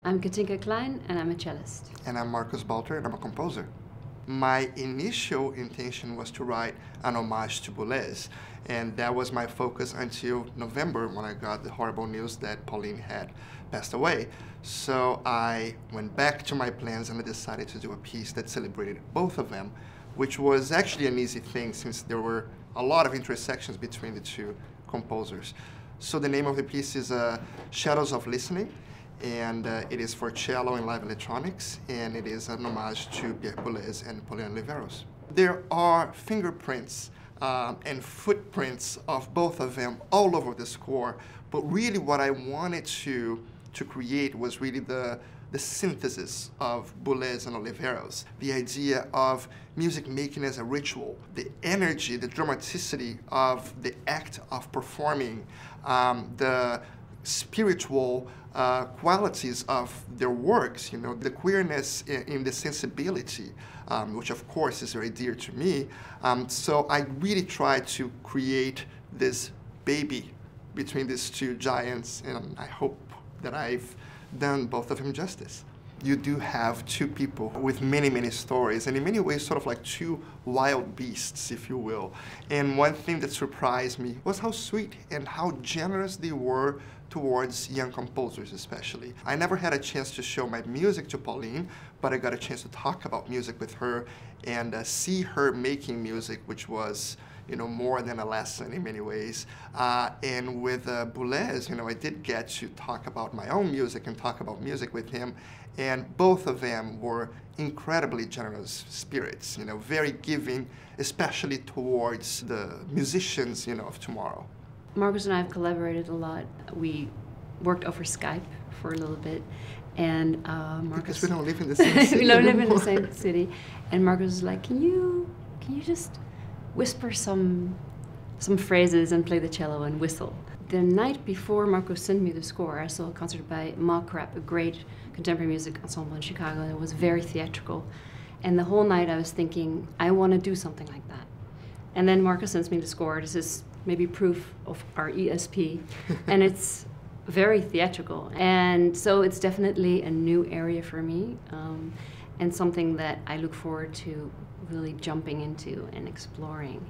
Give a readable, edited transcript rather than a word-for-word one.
I'm Katinka Klein, and I'm a cellist. And I'm Marcus Balter, and I'm a composer. My initial intention was to write an homage to Boulez, and that was my focus until November when I got the horrible news that Pauline had passed away. So I went back to my plans and I decided to do a piece that celebrated both of them, which was actually an easy thing since there were a lot of intersections between the two composers. So the name of the piece is Shadows of Listening, and it is for cello and live electronics, and it is an homage to Pierre Boulez and Pauline Oliveros. There are fingerprints and footprints of both of them all over the score, but really what I wanted to create was really the synthesis of Boulez and Oliveros, the idea of music making as a ritual, the energy, the dramaticity of the act of performing, the spiritual qualities of their works, the queerness in the sensibility, which of course is very dear to me. So I really tried to create this baby between these two giants, and I hope that I've done both of them justice. You do have two people with many, many stories, and in many ways sort of like two wild beasts, if you will. And one thing that surprised me was how sweet and how generous they were towards young composers especially. I never had a chance to show my music to Pauline, but I got a chance to talk about music with her and see her making music, which was more than a lesson in many ways. And with Boulez, I did get to talk about my own music and talk about music with him, and both of them were incredibly generous spirits, very giving, especially towards the musicians, of tomorrow. Marcus and I have collaborated a lot. We worked over Skype for a little bit, and Marcus... Because we don't live in the same city we don't live in anymore. the same city, and Marcus was like, can you just whisper some phrases and play the cello and whistle. The night before Marcus sent me the score, I saw a concert by Mockrap, a great contemporary music ensemble in Chicago that was very theatrical. And the whole night I was thinking, I want to do something like that. And then Marcus sends me the score. This is maybe proof of our ESP. And it's very theatrical. And so it's definitely a new area for me, and something that I look forward to really jumping into and exploring.